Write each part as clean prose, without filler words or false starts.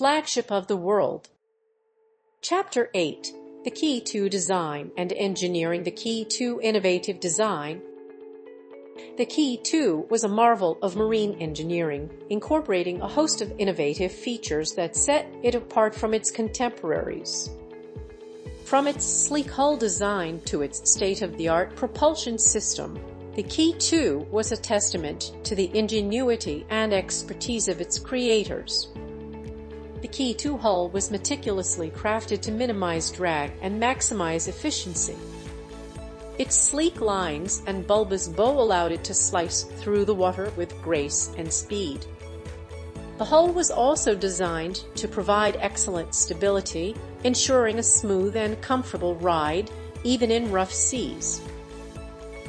flagship of the world. Chapter 8. The Key to Design and Engineering. The key to innovative design. The QE2 was a marvel of marine engineering, incorporating a host of innovative features that set it apart from its contemporaries. From its sleek hull design to its state-of-the-art propulsion system, the QE2 was a testament to the ingenuity and expertise of its creators. The QE2 hull was meticulously crafted to minimize drag and maximize efficiency. Its sleek lines and bulbous bow allowed it to slice through the water with grace and speed. The hull was also designed to provide excellent stability, ensuring a smooth and comfortable ride, even in rough seas.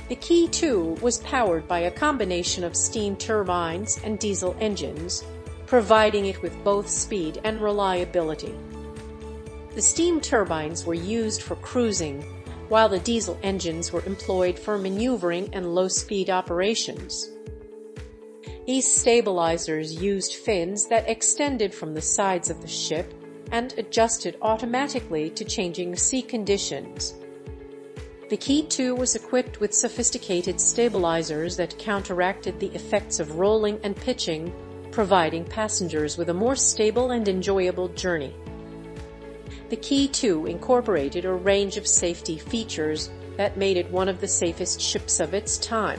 The QE2 was powered by a combination of steam turbines and diesel engines, providing it with both speed and reliability. The steam turbines were used for cruising, while the diesel engines were employed for maneuvering and low-speed operations. These stabilizers used fins that extended from the sides of the ship and adjusted automatically to changing sea conditions. The QE2 was equipped with sophisticated stabilizers that counteracted the effects of rolling and pitching, providing passengers with a more stable and enjoyable journey. The QE2 incorporated a range of safety features that made it one of the safest ships of its time.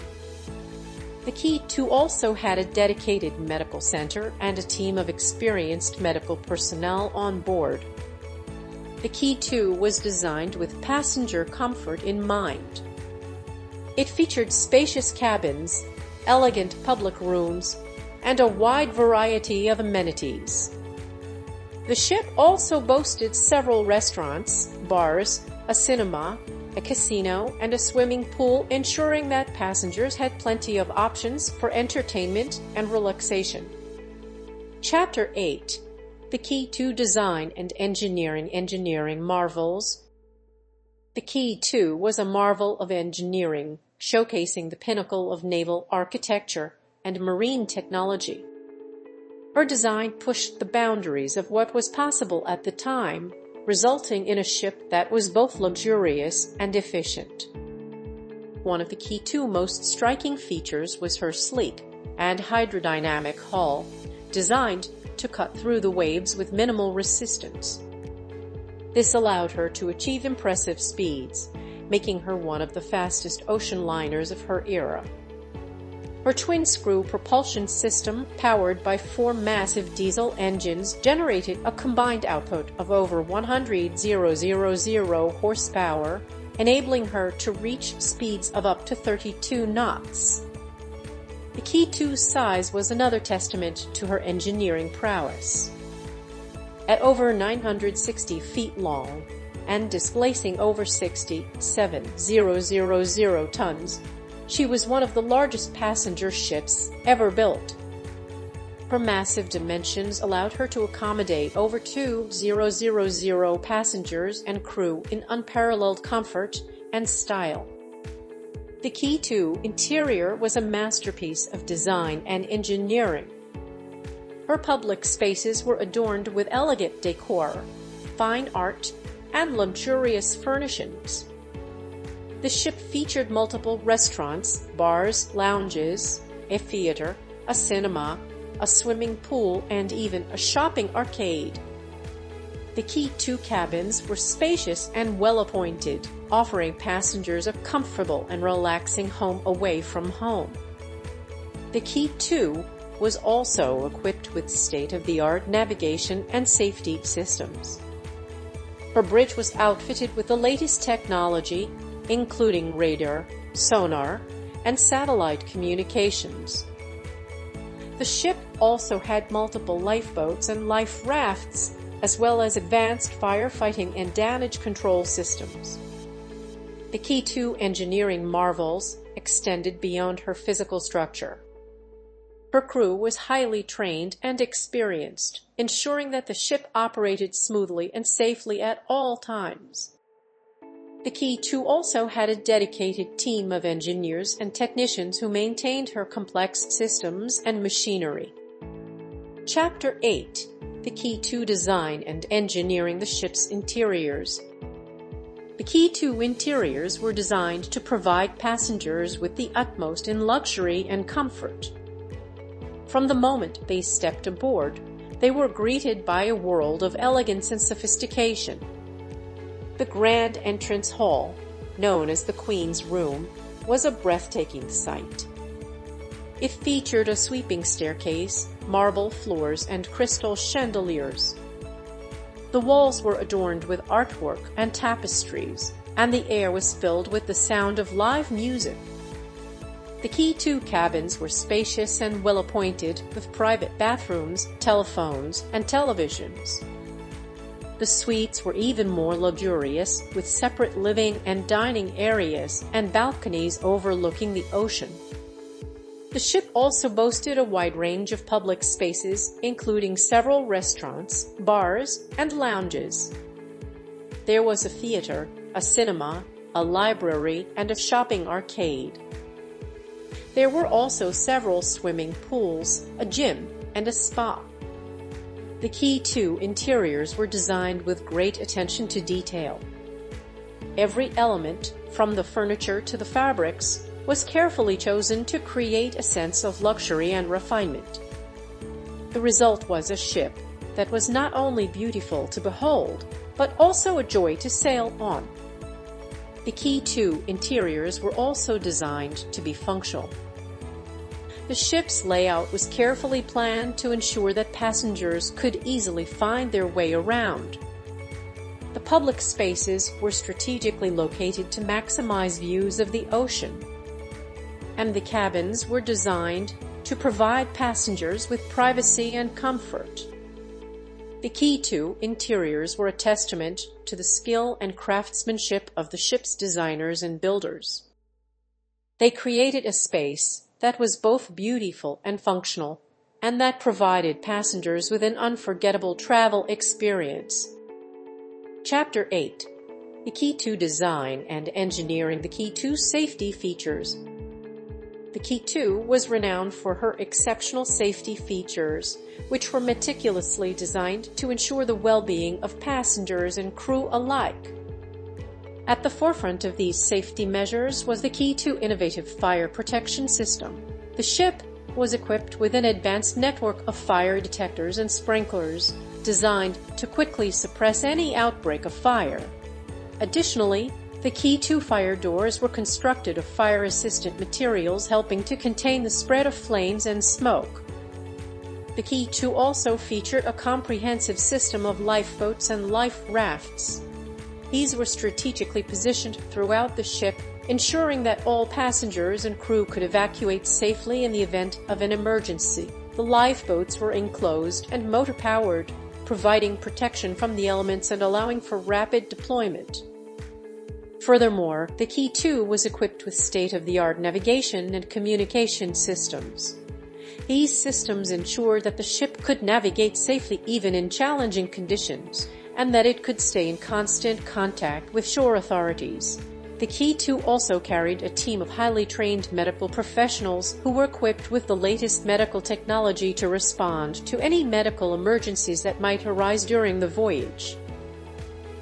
The QE2 also had a dedicated medical center and a team of experienced medical personnel on board. The QE2 was designed with passenger comfort in mind. It featured spacious cabins, elegant public rooms, and a wide variety of amenities. The ship also boasted several restaurants, bars, a cinema, a casino, and a swimming pool, ensuring that passengers had plenty of options for entertainment and relaxation. Chapter 8. The QE2 Design and Engineering Marvels. The QE2 was a marvel of engineering, showcasing the pinnacle of naval architecture and marine technology. Her design pushed the boundaries of what was possible at the time, resulting in a ship that was both luxurious and efficient. One of the QE2's most striking features was her sleek and hydrodynamic hull, designed to cut through the waves with minimal resistance. This allowed her to achieve impressive speeds, making her one of the fastest ocean liners of her era. Her twin-screw propulsion system, powered by 4 massive diesel engines, generated a combined output of over 100,000 horsepower, enabling her to reach speeds of up to 32 knots. The QE2's size was another testament to her engineering prowess. At over 960 feet long and displacing over 67,000 tons, she was one of the largest passenger ships ever built. Her massive dimensions allowed her to accommodate over 2,000 passengers and crew in unparalleled comfort and style. The QE2 interior was a masterpiece of design and engineering. Her public spaces were adorned with elegant decor, fine art, and luxurious furnishings. The ship featured multiple restaurants, bars, lounges, a theater, a cinema, a swimming pool, and even a shopping arcade. The QE2 cabins were spacious and well-appointed, offering passengers a comfortable and relaxing home away from home. The QE2 was also equipped with state-of-the-art navigation and safety systems. Her bridge was outfitted with the latest technology, including radar, sonar, and satellite communications. The ship also had multiple lifeboats and life rafts, as well as advanced firefighting and damage control systems. The QE2 engineering marvels extended beyond her physical structure. Her crew was highly trained and experienced, ensuring that the ship operated smoothly and safely at all times. The QE2 also had a dedicated team of engineers and technicians who maintained her complex systems and machinery. Chapter 8. the QE2 design and engineering the ship's interiors. The QE2 interiors were designed to provide passengers with the utmost in luxury and comfort. From the moment they stepped aboard, they were greeted by a world of elegance and sophistication. The grand entrance hall, known as the Queen's Room, was a breathtaking sight. It featured a sweeping staircase, marble floors, and crystal chandeliers. The walls were adorned with artwork and tapestries, and the air was filled with the sound of live music. The QE2 cabins were spacious and well-appointed, with private bathrooms, telephones, and televisions. The suites were even more luxurious, with separate living and dining areas and balconies overlooking the ocean. The ship also boasted a wide range of public spaces, including several restaurants, bars, and lounges. There was a theater, a cinema, a library, and a shopping arcade. There were also several swimming pools, a gym, and a spa. The QE2 interiors were designed with great attention to detail. Every element, from the furniture to the fabrics, was carefully chosen to create a sense of luxury and refinement. The result was a ship that was not only beautiful to behold, but also a joy to sail on. The QE2 interiors were also designed to be functional. The ship's layout was carefully planned to ensure that passengers could easily find their way around. The public spaces were strategically located to maximize views of the ocean, and the cabins were designed to provide passengers with privacy and comfort. The QE2 interiors were a testament to the skill and craftsmanship of the ship's designers and builders. They created a space that was both beautiful and functional, and that provided passengers with an unforgettable travel experience. Chapter 8. The QE2 design and engineering the QE2 safety features. The QE2 was renowned for her exceptional safety features, which were meticulously designed to ensure the well-being of passengers and crew alike. At the forefront of these safety measures was the QE2 innovative fire protection system. The ship was equipped with an advanced network of fire detectors and sprinklers designed to quickly suppress any outbreak of fire. Additionally, the QE2 fire doors were constructed of fire-resistant materials, helping to contain the spread of flames and smoke. The QE2 also featured a comprehensive system of lifeboats and life rafts. These were strategically positioned throughout the ship, ensuring that all passengers and crew could evacuate safely in the event of an emergency. The lifeboats were enclosed and motor-powered, providing protection from the elements and allowing for rapid deployment. Furthermore, the QE2 was equipped with state-of-the-art navigation and communication systems. These systems ensured that the ship could navigate safely even in challenging conditions, and that it could stay in constant contact with shore authorities. The QE2 also carried a team of highly trained medical professionals who were equipped with the latest medical technology to respond to any medical emergencies that might arise during the voyage.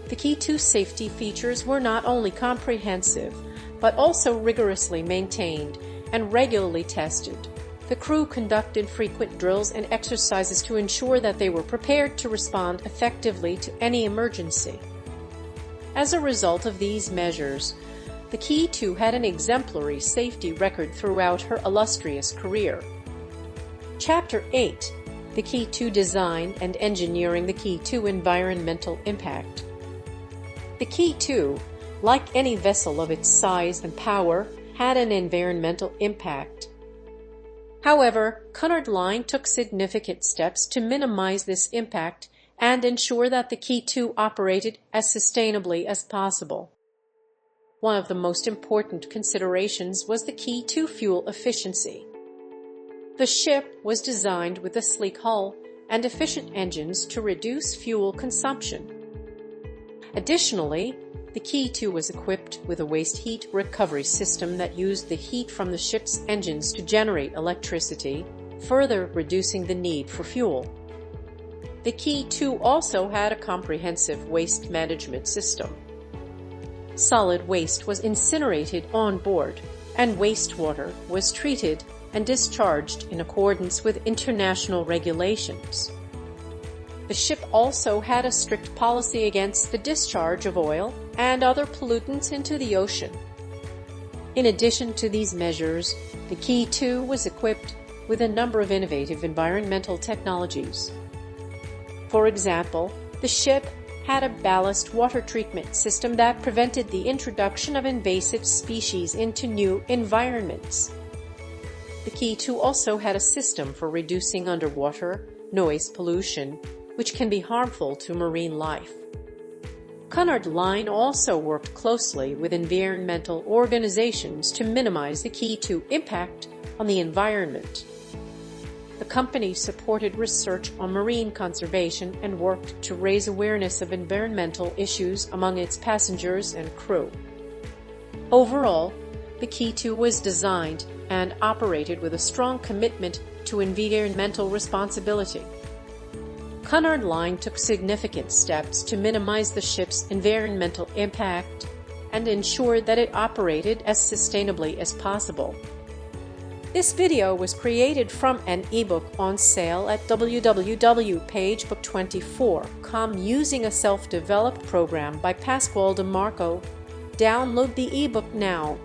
The QE2 safety features were not only comprehensive, but also rigorously maintained and regularly tested. The crew conducted frequent drills and exercises to ensure that they were prepared to respond effectively to any emergency. As a result of these measures, the QE2 had an exemplary safety record throughout her illustrious career. Chapter 8. The QE2 design and engineering the QE2 environmental impact. The QE2, like any vessel of its size and power, had an environmental impact. However, Cunard Line took significant steps to minimize this impact and ensure that the QE2 operated as sustainably as possible. One of the most important considerations was the QE2 fuel efficiency. The ship was designed with a sleek hull and efficient engines to reduce fuel consumption. Additionally, the QE2 was equipped with a waste heat recovery system that used the heat from the ship's engines to generate electricity, further reducing the need for fuel. The QE2 also had a comprehensive waste management system. Solid waste was incinerated on board, and wastewater was treated and discharged in accordance with international regulations. The ship also had a strict policy against the discharge of oil and other pollutants into the ocean. In addition to these measures, the QE2 was equipped with a number of innovative environmental technologies. For example, the ship had a ballast water treatment system that prevented the introduction of invasive species into new environments. The QE2 also had a system for reducing underwater noise pollution, which can be harmful to marine life. Cunard Line also worked closely with environmental organizations to minimize the QE2 impact on the environment. The company supported research on marine conservation and worked to raise awareness of environmental issues among its passengers and crew. Overall, the QE2 was designed and operated with a strong commitment to environmental responsibility. Cunard Line took significant steps to minimize the ship's environmental impact and ensured that it operated as sustainably as possible. This video was created from an ebook on sale at www.pagebook24.com using a self-developed program by Pasquale DeMarco. Download the ebook now.